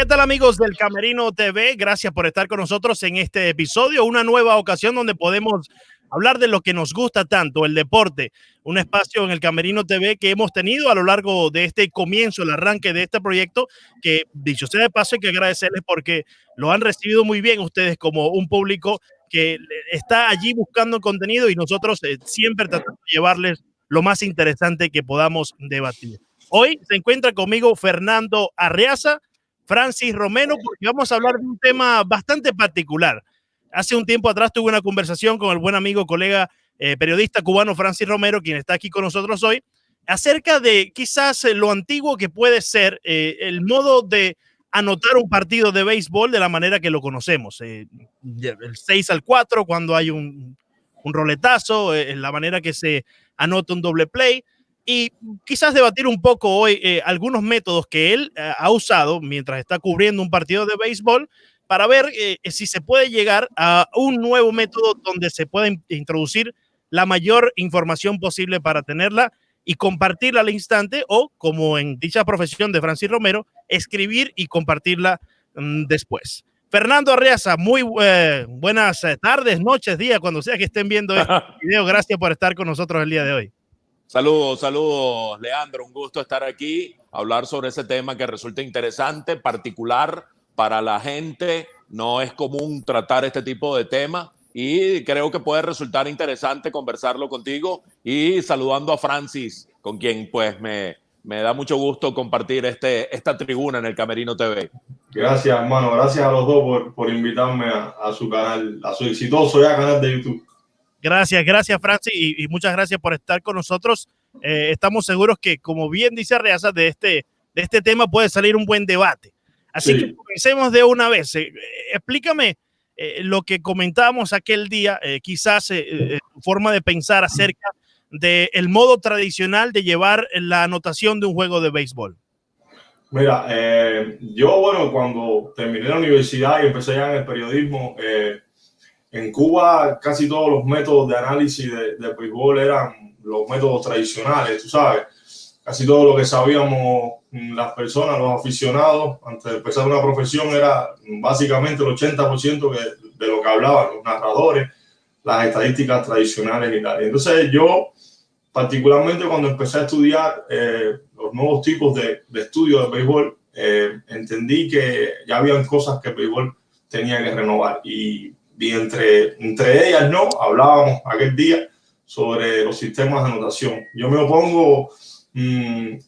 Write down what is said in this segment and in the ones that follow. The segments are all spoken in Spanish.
¿Qué tal, amigos del Camerino TV? Gracias por estar con nosotros en este episodio, una nueva ocasión donde podemos hablar de lo que nos gusta tanto, el deporte. Un espacio en el Camerino TV que hemos tenido a lo largo de este comienzo, el arranque de este proyecto, que dicho sea de paso hay que agradecerles porque lo han recibido muy bien ustedes como un público que está allí buscando contenido y nosotros siempre tratamos de llevarles lo más interesante que podamos debatir. Hoy se encuentra conmigo Fernando Arreaza, Francis Romero, porque vamos a hablar de un tema bastante particular. Hace un tiempo atrás tuve una conversación con el buen amigo, colega, periodista cubano Francis Romero, quien está aquí con nosotros hoy, acerca de quizás lo antiguo que puede ser el modo de anotar un partido de béisbol de la manera que lo conocemos. El 6-4, cuando hay un roletazo, la manera que se anota un doble play. Y quizás debatir un poco hoy algunos métodos que él ha usado mientras está cubriendo un partido de béisbol para ver si se puede llegar a un nuevo método donde se pueda introducir la mayor información posible para tenerla y compartirla al instante o, como en dicha profesión de Francis Romero, escribir y compartirla después. Fernando Arreaza, muy buenas tardes, noches, días, cuando sea que estén viendo este video. Gracias por estar con nosotros el día de hoy. Saludos, Leandro. Un gusto estar aquí, hablar sobre ese tema que resulta interesante, particular para la gente. No es común tratar este tipo de temas y creo que puede resultar interesante conversarlo contigo y saludando a Francis, con quien pues me da mucho gusto compartir esta tribuna en el Camerino TV. Gracias, hermano. Gracias a los dos por invitarme a su canal, a su exitoso ya canal de YouTube. Gracias, Francis, y muchas gracias por estar con nosotros. Estamos seguros que, como bien dice Arreaza, de este tema puede salir un buen debate. Así que comencemos de una vez. Explícame lo que comentábamos aquel día, quizás forma de pensar acerca del modo tradicional de llevar la anotación de un juego de béisbol. Mira, yo, cuando terminé la universidad y empecé ya en el periodismo, en Cuba casi todos los métodos de análisis de béisbol eran los métodos tradicionales, tú sabes. Casi todo lo que sabíamos las personas, los aficionados, antes de empezar una profesión, era básicamente el 80% de lo que hablaban los narradores, las estadísticas tradicionales y tal. Entonces yo, particularmente cuando empecé a estudiar los nuevos tipos de estudio de béisbol, entendí que ya habían cosas que el béisbol tenía que renovar. Y entre ellas, ¿no? Hablábamos aquel día sobre los sistemas de anotación. Yo me opongo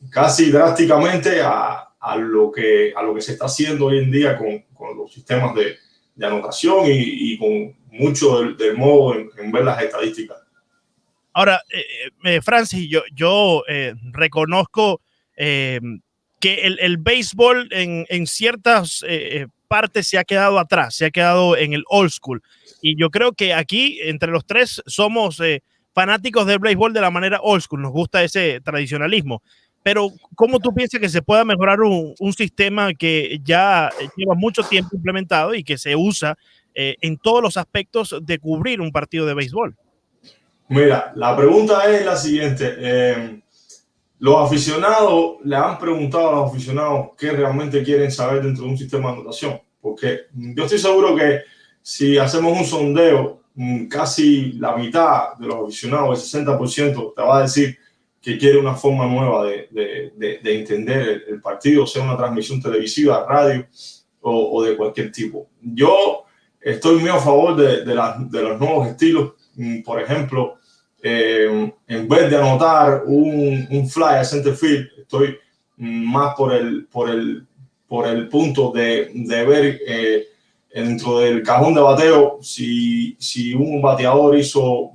casi drásticamente a lo que se está haciendo hoy en día con los sistemas de anotación y con mucho del modo en ver las estadísticas. Ahora, Francis, yo reconozco que el béisbol en ciertas partes se ha quedado atrás, se ha quedado en el old school. Y yo creo que aquí, entre los tres, somos fanáticos del béisbol de la manera old school. Nos gusta ese tradicionalismo. Pero, ¿cómo tú piensas que se pueda mejorar un sistema que ya lleva mucho tiempo implementado y que se usa en todos los aspectos de cubrir un partido de béisbol? Mira, la pregunta es la siguiente. Los aficionados le han preguntado a los aficionados qué realmente quieren saber dentro de un sistema de anotación. Porque yo estoy seguro que si hacemos un sondeo, casi la mitad de los aficionados, el 60%, te va a decir que quiere una forma nueva de entender el partido, sea una transmisión televisiva, radio o de cualquier tipo. Yo estoy muy a favor de los nuevos estilos. Por ejemplo, en vez de anotar un fly a center field, estoy más por el punto de ver dentro del cajón de bateo si un bateador hizo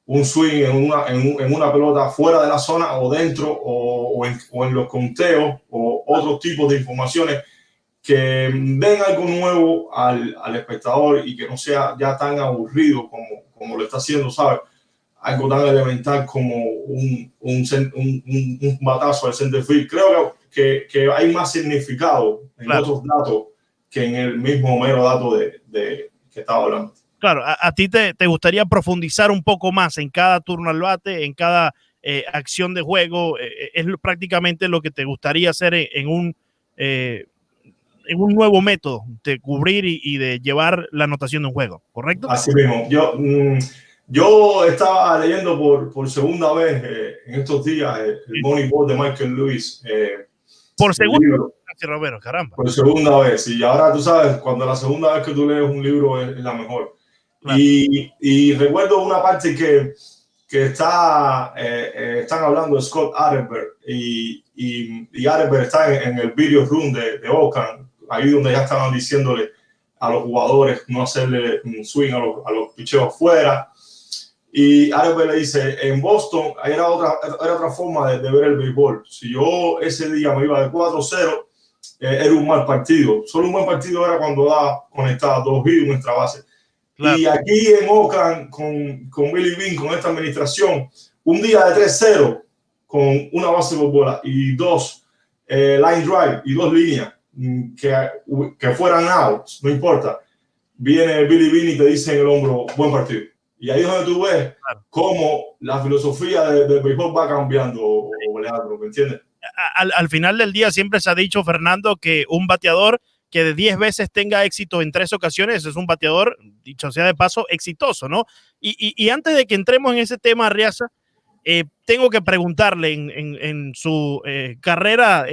un swing en una pelota fuera de la zona o dentro o en los conteos o otros tipos de informaciones que den algo nuevo al espectador y que no sea ya tan aburrido como lo está haciendo, ¿sabes? Algo tan elemental como un batazo al center field. Creo que hay más significado en otros datos que en el mismo mero dato de que estaba hablando. Claro, a ti te gustaría profundizar un poco más en cada turno al bate, en cada acción de juego. Es prácticamente lo que te gustaría hacer en un nuevo método de cubrir y de llevar la anotación de un juego, ¿correcto? Así mismo. Yo estaba leyendo por segunda vez en estos días el Moneyball de Michael Lewis. Por segunda vez, Romero, caramba. Por segunda vez. Y ahora tú sabes, cuando la segunda vez que tú lees un libro es la mejor. Claro. Y recuerdo una parte que están hablando de Scott Arterburn y Arterburn está en el video room de Oakland, ahí donde ya estaban diciéndole a los jugadores no hacerle un swing a los picheos fuera. Y Arterburn le dice, en Boston era otra forma de ver el béisbol. Si yo ese día me iba de 4-0, era un mal partido. Solo un buen partido era cuando da conectada 2 hits, un extra base. Claro. Y aquí en Oakland, con Billy Beane, con esta administración, un día de 3-0, con una base por bola y 2 line drive y 2 líneas que fueran outs, no importa. Viene Billy Beane y te dice en el hombro, buen partido. Y ahí es donde tú ves cómo la filosofía del béisbol va cambiando, Leandro, ¿me entiendes? Al final del día siempre se ha dicho, Fernando, que un bateador que de 10 veces tenga éxito en 3 ocasiones es un bateador, dicho sea de paso, exitoso, ¿no? Y antes de que entremos en ese tema, Arriaza, tengo que preguntarle en su carrera,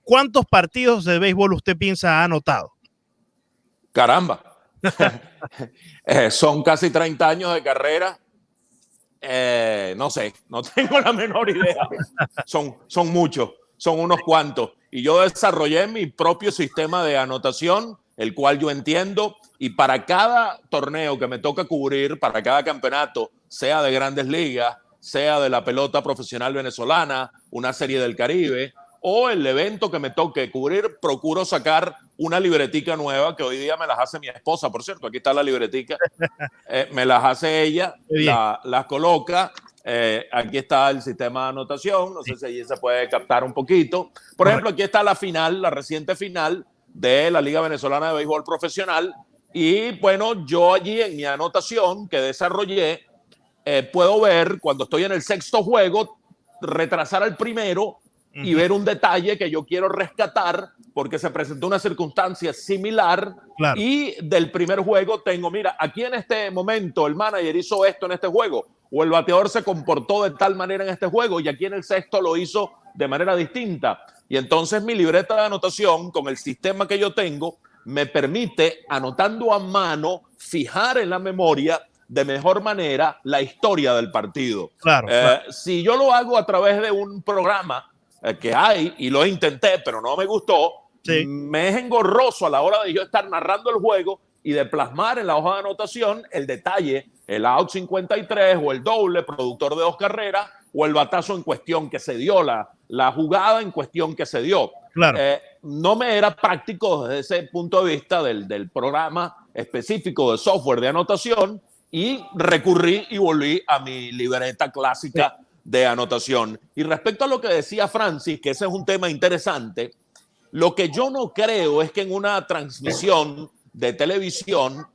¿cuántos partidos de béisbol usted piensa ha anotado? Caramba. Son casi 30 años de carrera. No sé, no tengo la menor idea. Son muchos, son unos cuantos. Y yo desarrollé mi propio sistema de anotación, el cual yo entiendo, y para cada torneo que me toca cubrir, para cada campeonato, sea de Grandes Ligas, sea de la pelota profesional venezolana, una serie del Caribe, o el evento que me toque cubrir, procuro sacar una libretica nueva, que hoy día me las hace mi esposa, por cierto, aquí está la libretica, me las hace ella, las coloca. Aquí está el sistema de anotación, no sé si allí se puede captar un poquito. Por ejemplo, aquí está la final, la reciente final de la Liga Venezolana de Béisbol Profesional. Y bueno, yo allí en mi anotación que desarrollé, puedo ver cuando estoy en el 6º juego, retrasar al primero y ver un detalle que yo quiero rescatar porque se presentó una circunstancia similar. Claro. Y del primer juego tengo, mira, aquí en este momento el manager hizo esto en este juego, o el bateador se comportó de tal manera en este juego y aquí en el 6º lo hizo de manera distinta. Y entonces mi libreta de anotación con el sistema que yo tengo me permite, anotando a mano, fijar en la memoria de mejor manera la historia del partido. Claro, claro. Si yo lo hago a través de un programa que hay, y lo intenté, pero no me gustó, sí, me es engorroso a la hora de yo estar narrando el juego y de plasmar en la hoja de anotación el detalle, el out 53 o el doble, productor de 2 carreras, o el batazo en cuestión que se dio, la jugada en cuestión que se dio. Claro. No me era práctico desde ese punto de vista del programa específico de software de anotación y recurrí y volví a mi libreta clásica, sí, de anotación. Y respecto a lo que decía Francis, que ese es un tema interesante, lo que yo no creo es que en una transmisión de televisión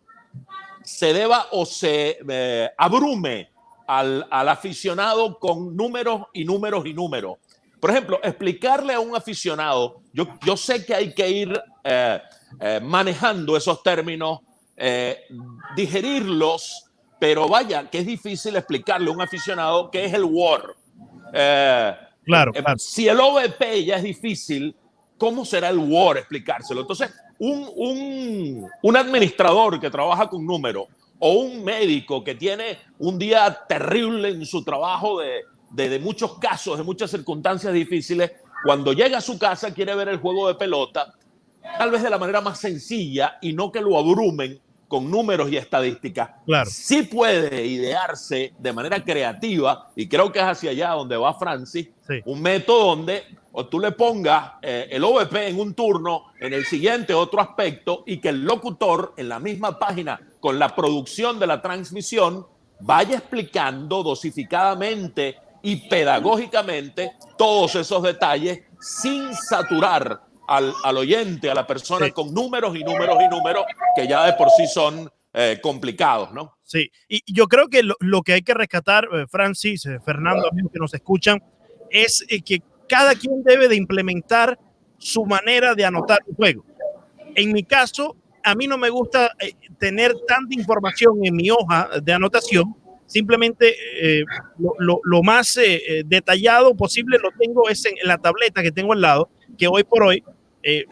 se deba o se abrume al aficionado con números y números y números. Por ejemplo, explicarle a un aficionado, yo sé que hay que ir manejando esos términos, digerirlos, pero vaya, que es difícil explicarle a un aficionado qué es el WAR. Claro. Si el OVP ya es difícil, ¿cómo será el WAR? Explicárselo. Entonces, un administrador que trabaja con números o un médico que tiene un día terrible en su trabajo de muchos casos, de muchas circunstancias difíciles, cuando llega a su casa quiere ver el juego de pelota, tal vez de la manera más sencilla y no que lo abrumen con números y estadísticas. Claro. Sí puede idearse de manera creativa, y creo que es hacia allá donde va Francis, sí, un método donde o tú le pongas el OVP en un turno, en el siguiente otro aspecto, y que el locutor en la misma página con la producción de la transmisión vaya explicando dosificadamente y pedagógicamente todos esos detalles sin saturar al oyente, a la persona, sí, con números y números y números que ya de por sí son complicados, ¿no? Sí, y yo creo que lo que hay que rescatar, Francis, Fernando, amigos que nos escuchan, es que cada quien debe de implementar su manera de anotar un juego. En mi caso, a mí no me gusta tener tanta información en mi hoja de anotación. Simplemente lo más detallado posible lo tengo es en la tableta que tengo al lado, que hoy por hoy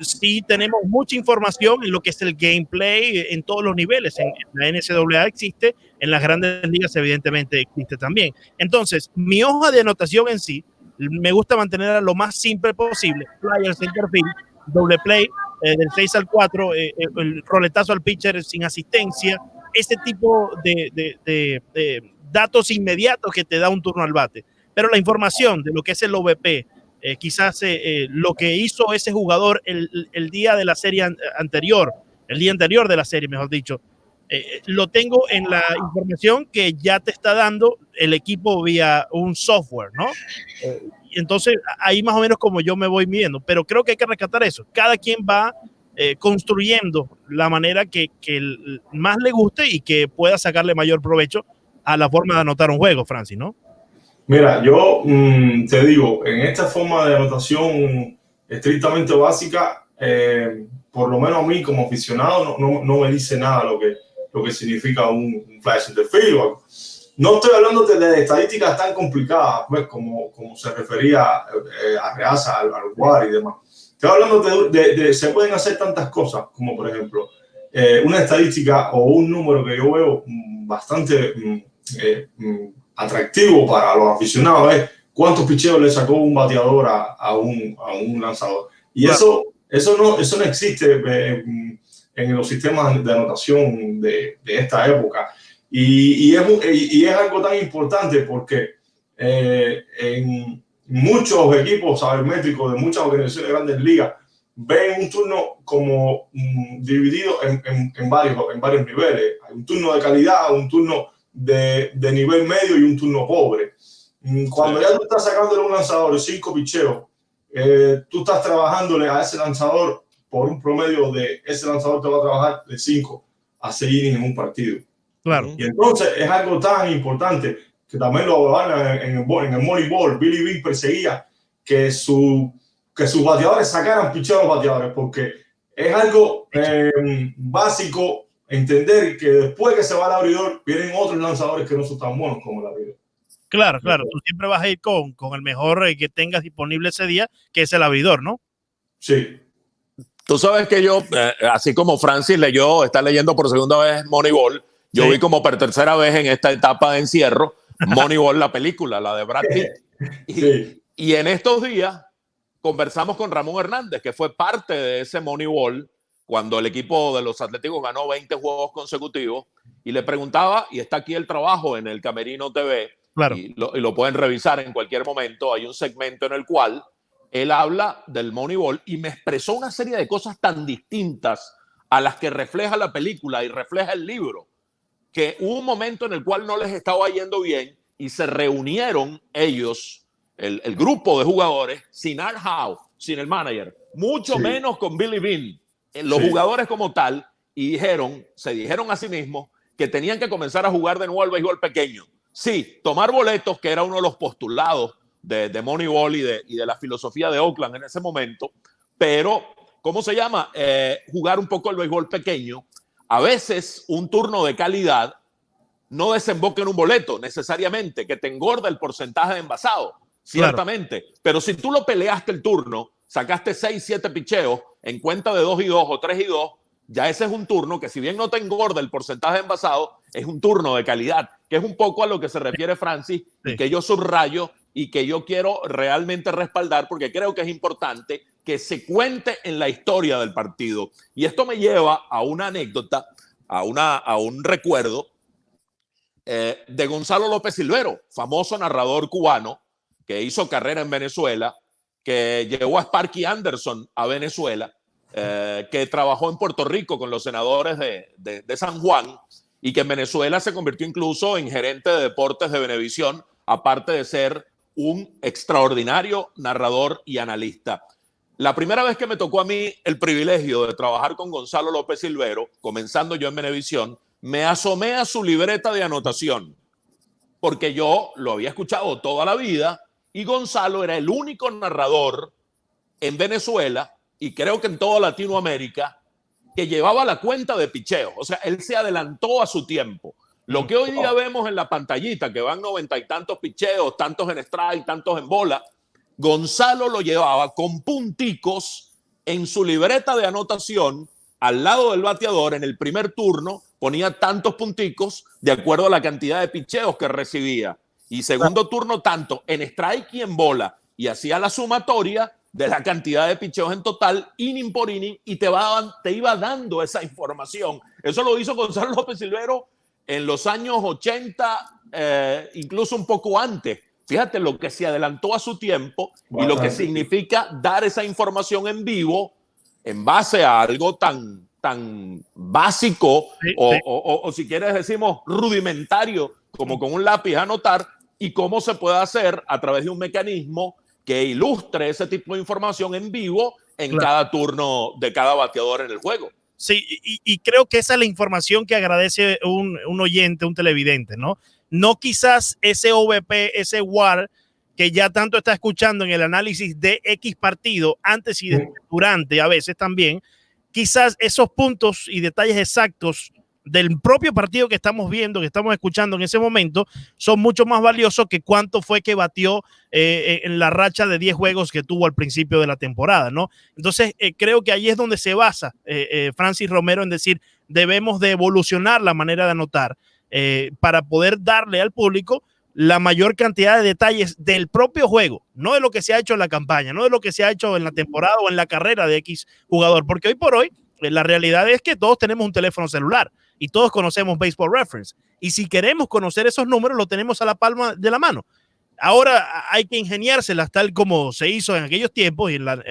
sí tenemos mucha información en lo que es el gameplay en todos los niveles. En la NCAA existe, en las grandes ligas evidentemente existe también. Entonces, mi hoja de anotación en sí, me gusta mantenerla lo más simple posible. Flyer, center field, doble play, del 6 al 4, el roletazo al pitcher sin asistencia, ese tipo de datos inmediatos que te da un turno al bate. Pero la información de lo que es el OVP, quizás lo que hizo ese jugador el día de la serie anterior, el día anterior de la serie, mejor dicho, lo tengo en la información que ya te está dando el equipo vía un software, ¿no? Entonces, ahí más o menos como yo me voy midiendo, pero creo que hay que rescatar eso. Cada quien va construyendo la manera que más le guste y que pueda sacarle mayor provecho a la forma de anotar un juego, Francis, ¿no? Mira, yo te digo, en esta forma de anotación estrictamente básica, por lo menos a mí como aficionado no me dice nada lo que significa un flash interfield o algo. No estoy hablando de estadísticas tan complicadas, pues, como se refería a Reaza, al WAR y demás. Estoy hablando se pueden hacer tantas cosas, como por ejemplo, una estadística o un número que yo veo bastante atractivo para los aficionados es cuántos picheos le sacó un bateador a un lanzador. Y claro, eso no existe en los sistemas de anotación de esta época. Y es algo tan importante porque en muchos equipos sabermétricos de muchas organizaciones de grandes ligas ven un turno como dividido en varios niveles. Hay un turno de calidad, un turno de nivel medio y un turno pobre. Cuando ya tú estás sacándole a un lanzador de 5 picheos, tú estás trabajándole a ese lanzador por un promedio de ese lanzador te va a trabajar de 5 a 6 innings en un partido. Claro. Y entonces es algo tan importante que también lo hablan en el Moneyball. Billy Beane perseguía que sus bateadores sacaran picheos a los bateadores, porque es algo básico entender que después que se va el abridor vienen otros lanzadores que no son tan buenos como el abridor. Claro, claro. Tú siempre vas a ir con el mejor que tengas disponible ese día, que es el abridor, ¿no? Sí. Tú sabes que yo, así como Francis está leyendo por segunda vez Moneyball, yo vi como por tercera vez en esta etapa de encierro Moneyball, la película, la de Brad Pitt. Y en estos días conversamos con Ramón Hernández, que fue parte de ese Moneyball cuando el equipo de los Atléticos ganó 20 juegos consecutivos, y le preguntaba, y está aquí el trabajo en el Camerino TV, claro, y lo pueden revisar en cualquier momento, hay un segmento en el cual él habla del Moneyball y me expresó una serie de cosas tan distintas a las que refleja la película y refleja el libro, que hubo un momento en el cual no les estaba yendo bien y se reunieron ellos, el grupo de jugadores, sin Art Howe, sin el manager, mucho menos con Billy Beane, los jugadores como tal, y se dijeron a sí mismos que tenían que comenzar a jugar de nuevo al béisbol pequeño. Sí, tomar boletos, que era uno de los postulados de Moneyball y de la filosofía de Oakland en ese momento, pero, ¿cómo se llama? Jugar un poco el béisbol pequeño. A veces un turno de calidad no desemboca en un boleto necesariamente, que te engorda el porcentaje de envasado, ciertamente. Claro. Pero si tú lo peleaste el turno, sacaste 6, 7 picheos en cuenta de 2 y 2 o 3 y 2, ya ese es un turno que, si bien no te engorda el porcentaje de envasado, es un turno de calidad, que es un poco a lo que se refiere Francis, y que yo subrayo y que yo quiero realmente respaldar, porque creo que es importante que se cuente en la historia del partido. Y esto me lleva a una anécdota, a un recuerdo de Gonzalo López Silvero, famoso narrador cubano que hizo carrera en Venezuela, que llevó a Sparky Anderson a Venezuela, que trabajó en Puerto Rico con los senadores de San Juan, y que en Venezuela se convirtió incluso en gerente de deportes de Venevisión, aparte de ser un extraordinario narrador y analista. La primera vez que me tocó a mí el privilegio de trabajar con Gonzalo López Silvero, comenzando yo en Venevisión, me asomé a su libreta de anotación, porque yo lo había escuchado toda la vida y Gonzalo era el único narrador en Venezuela, y creo que en toda Latinoamérica, que llevaba la cuenta de picheos. O sea, él se adelantó a su tiempo. Lo que hoy día vemos en la pantallita, que van 90 y tantos picheos, tantos en strike, tantos en bola, Gonzalo lo llevaba con punticos en su libreta de anotación al lado del bateador. En el primer turno ponía tantos punticos de acuerdo a la cantidad de picheos que recibía. Y segundo turno tanto en strike y en bola. Y hacía la sumatoria de la cantidad de picheos en total, inning por inning, y te iba dando esa información. Eso lo hizo Gonzalo López Silvero en los años 80, incluso un poco antes. Fíjate lo que se adelantó a su tiempo y lo que significa dar esa información en vivo en base a algo tan básico o si quieres decimos rudimentario, como con un lápiz anotar, y cómo se puede hacer a través de un mecanismo que ilustre ese tipo de información en vivo en cada turno de cada bateador en el juego. Sí, y creo que esa es la información que agradece un oyente, un televidente, ¿no? No quizás ese OVP, ese WAR que ya tanto está escuchando en el análisis de X partido, antes y durante, a veces también, quizás esos puntos y detalles exactos del propio partido que estamos viendo, que estamos escuchando en ese momento, son mucho más valiosos que cuánto fue que batió en la racha de 10 juegos que tuvo al principio de la temporada, ¿no? Entonces, creo que ahí es donde se basa Francis Romero en decir, debemos de evolucionar la manera de anotar para poder darle al público la mayor cantidad de detalles del propio juego, no de lo que se ha hecho en la campaña, no de lo que se ha hecho en la temporada o en la carrera de X jugador, porque hoy por hoy la realidad es que todos tenemos un teléfono celular y todos conocemos Baseball Reference. Y si queremos conocer esos números, lo tenemos a la palma de la mano. Ahora hay que ingeniárselas tal como se hizo en aquellos tiempos y en la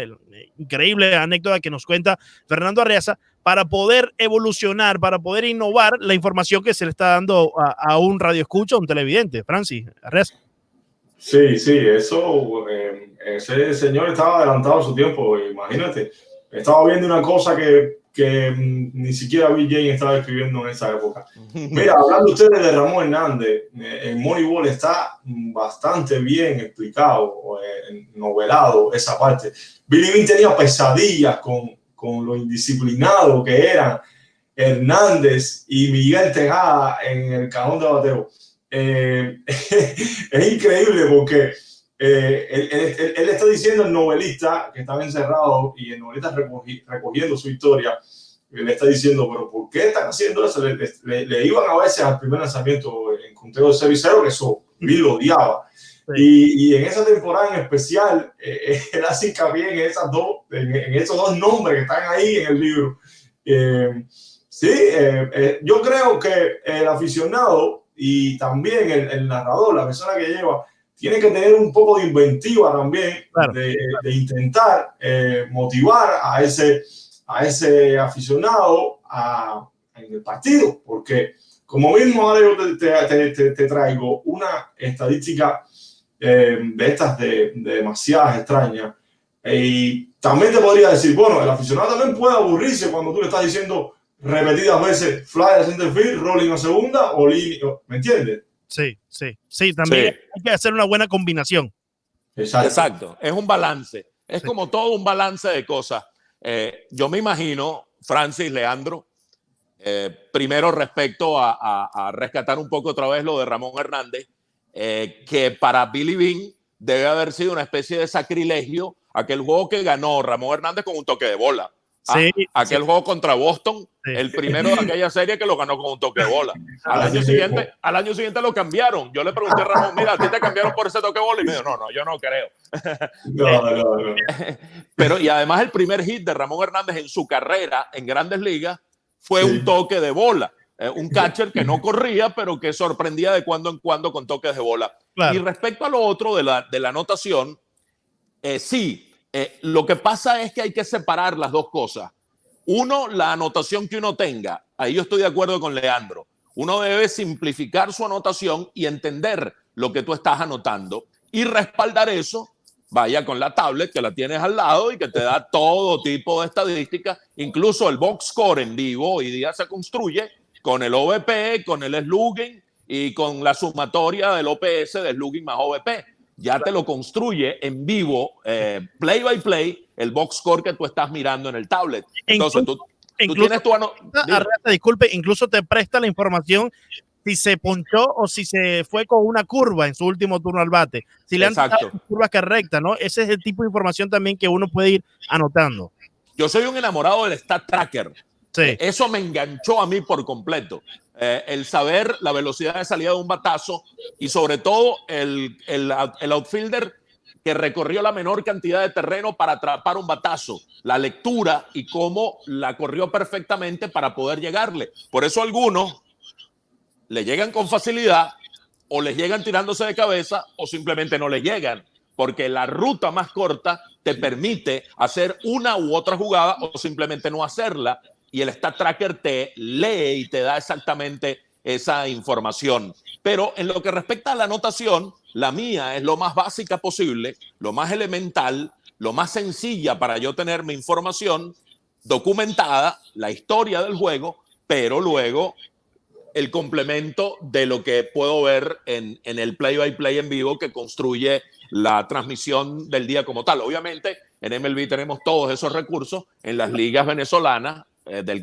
increíble anécdota que nos cuenta Fernando Arreaza para poder evolucionar, para poder innovar la información que se le está dando a un radioescucha, a un televidente. Francis Arreaza. Sí, sí, eso, ese señor estaba adelantado a su tiempo, imagínate. Estaba viendo una cosa que ni siquiera Bill James estaba escribiendo en esa época. Mira, hablando ustedes de Ramón Hernández, en Moneyball está bastante bien explicado, novelado esa parte. Billy Beane tenía pesadillas con lo indisciplinado que eran Hernández y Miguel Tejada en el cajón de bateo. Es increíble porque él está diciendo al novelista que estaba encerrado y el novelista recogiendo su historia, le está diciendo, pero ¿por qué están haciendo eso? Le iban a veces al primer lanzamiento en conteo de 0-0, que eso Bill lo odiaba. Sí. Y en esa temporada en especial, él hace hincapié en esos dos nombres que están ahí en el libro. Yo creo que el aficionado y también el narrador, la persona que lleva, tiene que tener un poco de inventiva también, claro, de intentar motivar a ese aficionado en el partido, porque como mismo ahora yo te traigo una estadística de estas de demasiadas extrañas, y también te podría decir, bueno, el aficionado también puede aburrirse cuando tú le estás diciendo repetidas veces fly a center field, rolling a segunda o línea, ¿me entiendes? Sí, también hay que hacer una buena combinación. Exacto. Es un balance, es como todo un balance de cosas. Yo me imagino, Francis, Leandro, primero respecto a rescatar un poco otra vez lo de Ramón Hernández, que para Billy Beane debe haber sido una especie de sacrilegio aquel juego que ganó Ramón Hernández con un toque de bola. Aquel juego contra Boston, el primero de aquella serie que lo ganó con un toque de bola. Al año siguiente lo cambiaron. Yo le pregunté a Ramón, mira, ¿a ti te cambiaron por ese toque de bola? Y me dijo, no, yo no creo. No. Pero, y además el primer hit de Ramón Hernández en su carrera en Grandes Ligas fue un toque de bola. Un catcher que no corría, pero que sorprendía de cuando en cuando con toques de bola. Claro. Y respecto a lo otro de la anotación, lo que pasa es que hay que separar las dos cosas. Uno, la anotación que uno tenga. Ahí yo estoy de acuerdo con Leandro. Uno debe simplificar su anotación y entender lo que tú estás anotando y respaldar eso, vaya con la tablet que la tienes al lado y que te da todo tipo de estadísticas. Incluso el box score en vivo hoy día se construye con el OVP, con el slugging y con la sumatoria del OPS de slugging más OVP. Ya te lo construye en vivo, play by play, el box score que tú estás mirando en el tablet. Entonces Tú tienes tu disculpe, incluso te presta la información si se ponchó o si se fue con una curva en su último turno al bate. Si le han dado curvas correctas, ¿no? Ese es el tipo de información también que uno puede ir anotando. Yo soy un enamorado del Stat Tracker. Sí. Eso me enganchó a mí por completo. El saber la velocidad de salida de un batazo y sobre todo el outfielder que recorrió la menor cantidad de terreno para atrapar un batazo, la lectura y cómo la corrió perfectamente para poder llegarle. Por eso algunos le llegan con facilidad o les llegan tirándose de cabeza o simplemente no les llegan, porque la ruta más corta te permite hacer una u otra jugada o simplemente no hacerla, y el Stat Tracker te lee y te da exactamente esa información. Pero en lo que respecta a la anotación, la mía es lo más básica posible, lo más elemental, lo más sencilla para yo tener mi información documentada, la historia del juego, pero luego el complemento de lo que puedo ver en el play-by-play en vivo que construye la transmisión del día como tal. Obviamente, en MLB tenemos todos esos recursos. En las ligas venezolanas,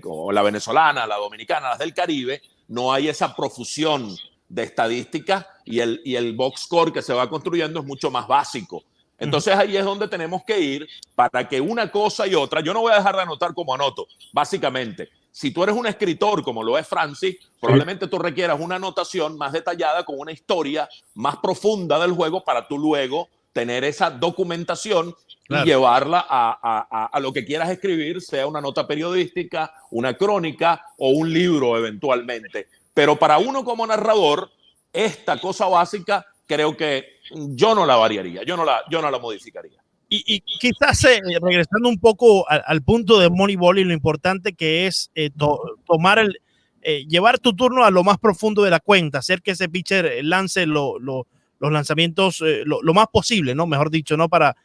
o la venezolana, la dominicana, las del Caribe, no hay esa profusión de estadísticas y el box score que se va construyendo es mucho más básico. Entonces ahí es donde tenemos que ir para que una cosa y otra, yo no voy a dejar de anotar como anoto, básicamente. Si tú eres un escritor como lo es Francis, probablemente tú requieras una anotación más detallada con una historia más profunda del juego para tú luego tener esa documentación y llevarla a lo que quieras escribir, sea una nota periodística, una crónica o un libro eventualmente. Pero para uno como narrador, esta cosa básica creo que yo no la variaría, yo no la modificaría. Y quizás regresando un poco al punto de Moneyball y lo importante que es tomar llevar tu turno a lo más profundo de la cuenta, hacer que ese pitcher lance los lanzamientos lo más posible, ¿no? Mejor dicho, ¿no? Para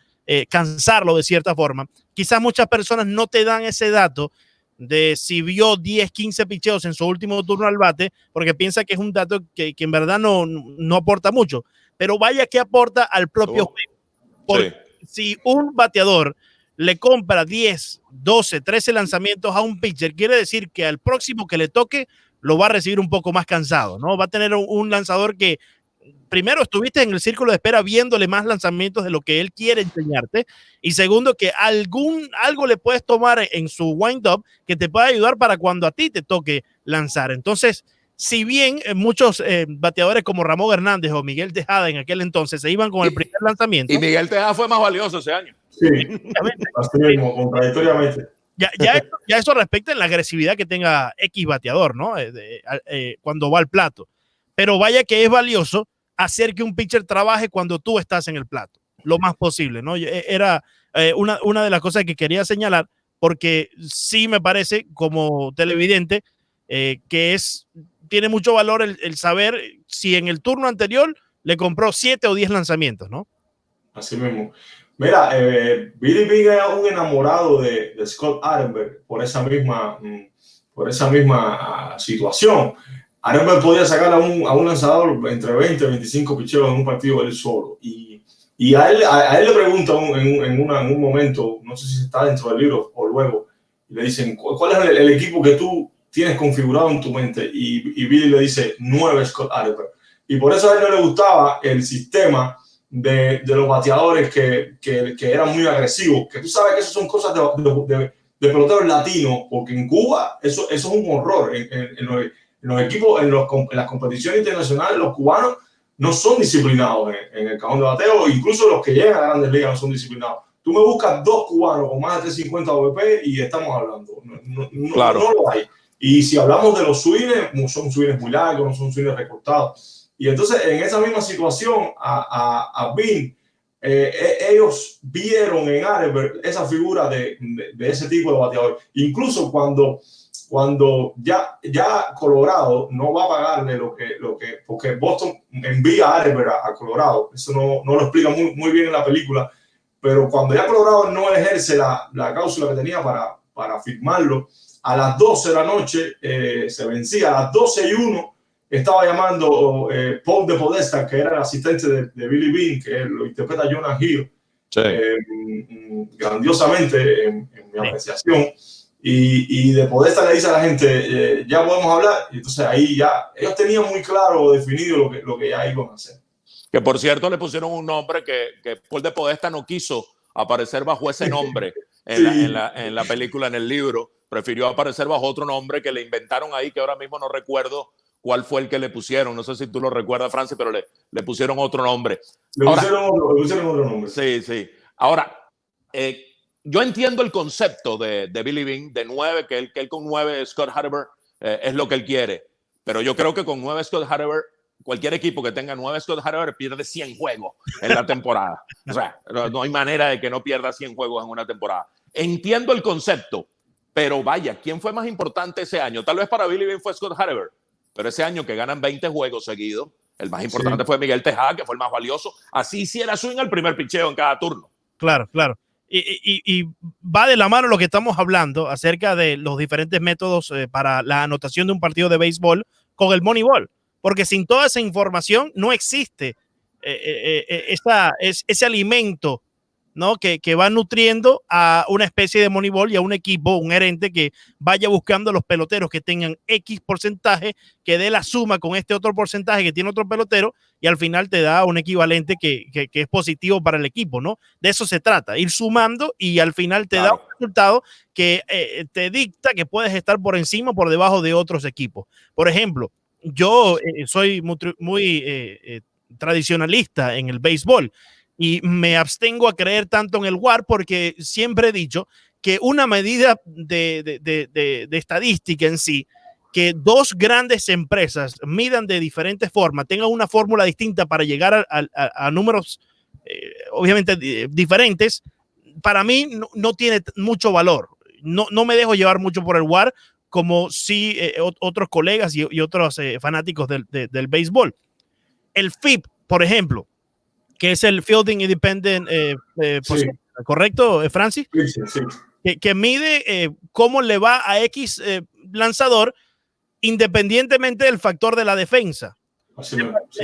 cansarlo de cierta forma. Quizás muchas personas no te dan ese dato de si vio 10, 15 picheos en su último turno al bate, porque piensa que es un dato que en verdad no aporta mucho, pero vaya que aporta al propio juego. Porque si un bateador le compra 10, 12, 13 lanzamientos a un pitcher, quiere decir que al próximo que le toque lo va a recibir un poco más cansado, ¿no? Va a tener un lanzador que primero estuviste en el círculo de espera viéndole más lanzamientos de lo que él quiere enseñarte, y segundo que algo le puedes tomar en su wind-up que te pueda ayudar para cuando a ti te toque lanzar. Entonces, si bien muchos bateadores como Ramón Hernández o Miguel Tejada en aquel entonces se iban con el primer lanzamiento. Y Miguel Tejada fue más valioso ese año. Sí, así mismo, contradictoriamente. Ya eso respecta en la agresividad que tenga X bateador, ¿no? Cuando va al plato. Pero vaya que es valioso hacer que un pitcher trabaje cuando tú estás en el plato, lo más posible, ¿no? Era una de las cosas que quería señalar, porque sí me parece, como televidente, que tiene mucho valor el saber si en el turno anterior le compró 7 o 10 lanzamientos, ¿no? Así mismo. Mira, Billy Beane era un enamorado de Scott Arenberg por esa misma situación. Arenberg podía sacar a un lanzador entre 20 y 25 picheos en un partido él solo. Y a él le preguntan en un momento, no sé si está dentro del libro o luego, y le dicen, ¿cuál es el equipo que tú tienes configurado en tu mente? Y Billy le dice, 9 Scott Arenberg. Y por eso a él no le gustaba el sistema de los bateadores que eran muy agresivos. Que tú sabes que eso son cosas de peloteros latinos, porque en Cuba eso es un horror. En los equipos, en las competiciones internacionales, los cubanos no son disciplinados en el cajón de bateo. Incluso los que llegan a grandes ligas no son disciplinados. Tú me buscas 2 cubanos con más de 350 OVP y estamos hablando. Claro. No lo hay. Y si hablamos de los swings, son swings muy largos, no son swings recortados. Y entonces, en esa misma situación, a Beane, ellos vieron en Arenberg esa figura de ese tipo de bateador. Incluso cuando ya Colorado no va a pagarle lo que porque Boston envía a Arenberg a Colorado. Eso no lo explica muy bien en la película. Pero cuando ya Colorado no ejerce la cláusula que tenía para firmarlo, a las 12 de la noche se vencía, a las 12:01 estaba llamando Paul de Podesta, que era el asistente de Billy Beane, que lo interpreta Jonah Hill, grandiosamente en mi apreciación. y de Podesta le dice a la gente, ya podemos hablar. Y entonces ahí ya ellos tenían muy claro definido lo que ya iban a hacer. Que por cierto le pusieron un nombre que Paul de Podesta no quiso aparecer bajo ese nombre Sí. en la película, en el libro. Prefirió aparecer bajo otro nombre que le inventaron ahí, que ahora mismo no recuerdo cuál fue el que le pusieron. No sé si tú lo recuerdas, Francis, pero le pusieron otro nombre. Le pusieron otro nombre. Sí, sí. Ahora, yo entiendo el concepto de Billy Beane, de 9, que él con 9 Scott Hatteberg es lo que él quiere. Pero yo creo que con 9 Scott Hatteberg, cualquier equipo que tenga 9 Scott Hatteberg pierde 100 juegos en la temporada. O sea, no hay manera de que no pierda 100 juegos en una temporada. Entiendo el concepto, pero vaya, ¿quién fue más importante ese año? Tal vez para Billy Beane fue Scott Hatteberg, pero ese año que ganan 20 juegos seguidos, el más importante fue Miguel Tejada, que fue el más valioso. Así hiciera swing al primer picheo en cada turno. Claro, claro. Y va de la mano lo que estamos hablando acerca de los diferentes métodos para la anotación de un partido de béisbol con el Moneyball, porque sin toda esa información no existe ese alimento, ¿no? que va nutriendo a una especie de Moneyball y a un equipo, un gerente que vaya buscando los peloteros que tengan X porcentaje, que dé la suma con este otro porcentaje que tiene otro pelotero y al final te da un equivalente que es positivo para el equipo, ¿no? De eso se trata, ir sumando y al final te da un resultado que te dicta que puedes estar por encima o por debajo de otros equipos. Por ejemplo, yo soy muy tradicionalista en el béisbol y me abstengo a creer tanto en el WAR porque siempre he dicho que una medida de estadística en sí, que dos grandes empresas midan de diferentes formas, tengan una fórmula distinta para llegar a números obviamente diferentes, para mí no tiene mucho valor. No me dejo llevar mucho por el WAR como si otros colegas y otros fanáticos del béisbol. El FIP, por ejemplo, que es el Fielding Independent, ¿correcto, Francis? Sí. Que mide cómo le va a X lanzador independientemente del factor de la defensa.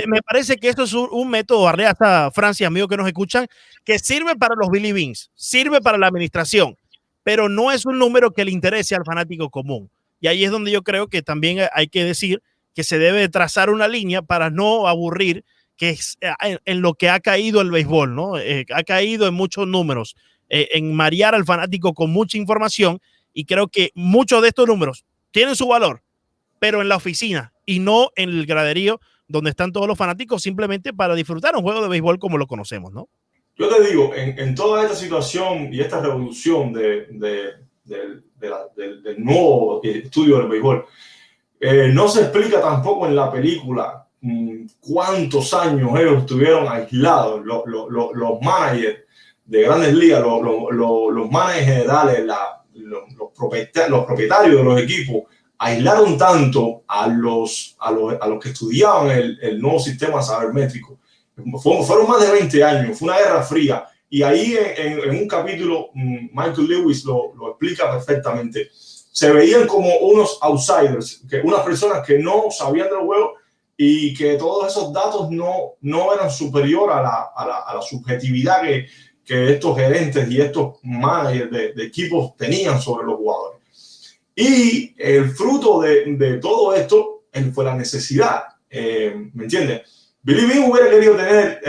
Me parece que esto es un método, hasta Francia, amigos que nos escuchan, que sirve para los Billy Beans, sirve para la administración, pero no es un número que le interese al fanático común. Y ahí es donde yo creo que también hay que decir que se debe trazar una línea para no aburrir, que es en lo que ha caído el béisbol, ¿no? Ha caído en muchos números, en marear al fanático con mucha información, y creo que muchos de estos números tienen su valor, pero en la oficina y no en el graderío donde están todos los fanáticos simplemente para disfrutar un juego de béisbol como lo conocemos, ¿no? Yo te digo, en toda esta situación y esta revolución del nuevo estudio del béisbol, no se explica tampoco en la película cuántos años ellos estuvieron aislados, los managers de Grandes Ligas, los managers generales, los propietarios de los equipos, aislaron tanto a los que estudiaban el nuevo sistema sabermétrico. Fueron más de 20 años, fue una guerra fría. Y ahí en un capítulo, Michael Lewis lo explica perfectamente. Se veían como unos outsiders, unas personas que no sabían del juego y que todos esos datos no eran superior a la subjetividad que estos gerentes y estos managers de equipos tenían sobre los jugadores. Y el fruto de todo esto fue la necesidad, ¿me entiendes? Billy Beane hubiera querido tener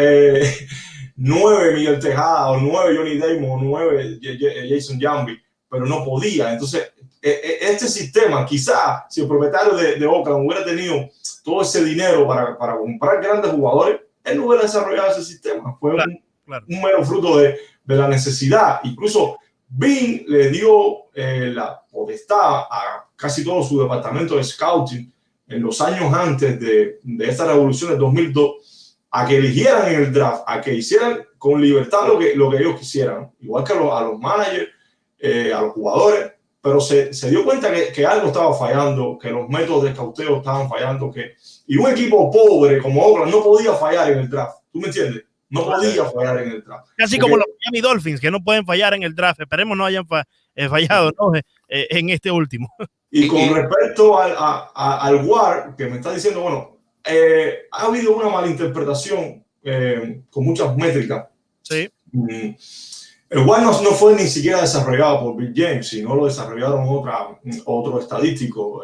9 Miguel Tejada o 9 Johnny Damon o 9 Jason Giambi, pero no podía. Entonces, este sistema, quizás si el propietario de Oakland hubiera tenido todo ese dinero para comprar grandes jugadores, él no hubiera desarrollado ese sistema. Fue un mero fruto de la necesidad. Incluso Beane le dio la potestad a casi todo su departamento de scouting en los años antes de esta revolución de 2002 a que eligieran en el draft, a que hicieran con libertad lo que ellos quisieran, igual que a los managers, a los jugadores, pero se dio cuenta que algo estaba fallando, que los métodos de escauteo estaban fallando, y un equipo pobre como Oakland no podía fallar en el draft. ¿Tú me entiendes? No podía fallar en el draft. Casi como los Miami Dolphins, que no pueden fallar en el draft. Esperemos no hayan fallado, ¿no? En este último. Y con respecto al WAR, que me está diciendo, bueno, ha habido una malinterpretación con muchas métricas. Sí. El Wild no fue ni siquiera desarrollado por Bill James, sino lo desarrollaron otro estadístico,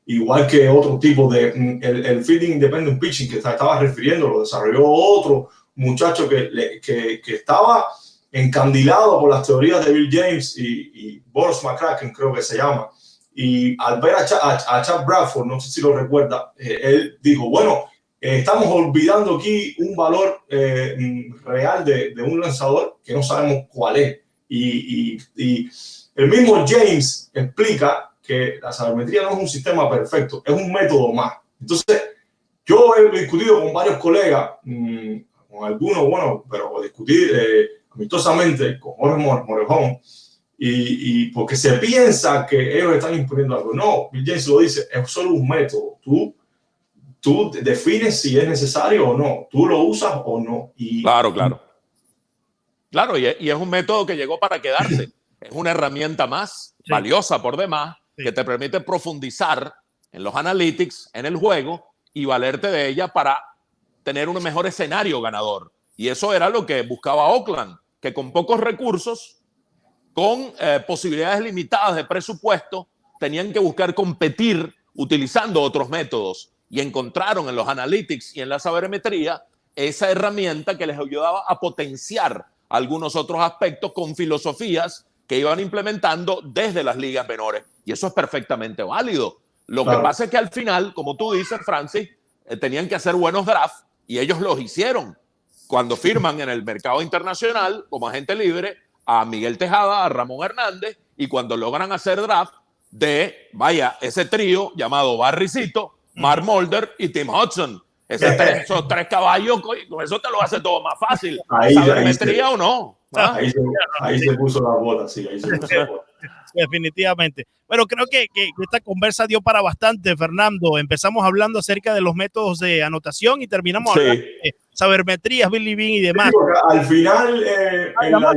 igual que otro tipo de el Feeding Independent Pitching que estaba refiriendo, lo desarrolló otro muchacho que estaba encandilado por las teorías de Bill James y Boris McCracken, creo que se llama. Y al ver a Chad Bradford, no sé si lo recuerda, él dijo, bueno, estamos olvidando aquí un valor real de un lanzador que no sabemos cuál es. Y el mismo James explica que la sabermetría no es un sistema perfecto, es un método más. Entonces, yo he discutido con varios colegas, con algunos, bueno, pero discutí amistosamente con Jorge Morejón, y porque se piensa que ellos están imponiendo algo. No, Bill James lo dice, es solo un método. Tú defines si es necesario o no, tú lo usas o no. Claro, y es un método que llegó para quedarse. Es una herramienta más valiosa por demás que te permite profundizar en los analytics, en el juego y valerte de ella para tener un mejor escenario ganador. Y eso era lo que buscaba Oakland, que con pocos recursos, con posibilidades limitadas de presupuesto, tenían que buscar competir utilizando otros métodos y encontraron en los analytics y en la sabermetría esa herramienta que les ayudaba a potenciar algunos otros aspectos con filosofías que iban implementando desde las ligas menores. Y eso es perfectamente válido. Lo que pasa es que al final, como tú dices, Francis, tenían que hacer buenos drafts y ellos los hicieron. Cuando firman en el mercado internacional como agente libre a Miguel Tejada, a Ramón Hernández, y cuando logran hacer draft de, ese trío llamado Barricito, Mark Mulder y Tim Hudson. Esos tres caballos, con eso te lo hace todo más fácil. ¿Sabermetría o no? Ahí se puso la bota, sí, ahí se puso la bota. Definitivamente. Bueno, creo que esta conversa dio para bastante, Fernando. Empezamos hablando acerca de los métodos de anotación y terminamos hablando de sabermetrías, Billy Bean y demás. Sí, al final, la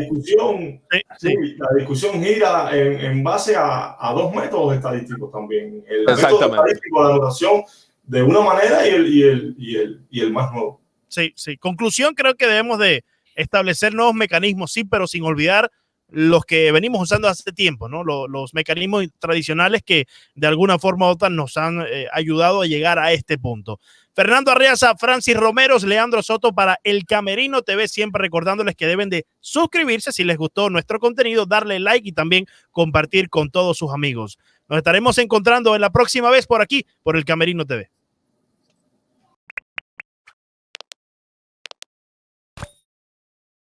discusión gira en base a dos métodos estadísticos también. El método estadístico de anotación de una manera y el más nuevo. Sí. Conclusión, creo que debemos de establecer nuevos mecanismos, sí, pero sin olvidar los que venimos usando hace tiempo, ¿no? Los mecanismos tradicionales que de alguna forma u otra nos han ayudado a llegar a este punto. Fernando Arriaza, Francis Romeros, Leandro Soto para El Camerino TV, siempre recordándoles que deben de suscribirse si les gustó nuestro contenido, darle like y también compartir con todos sus amigos. Nos estaremos encontrando en la próxima vez por aquí, por El Camerino TV.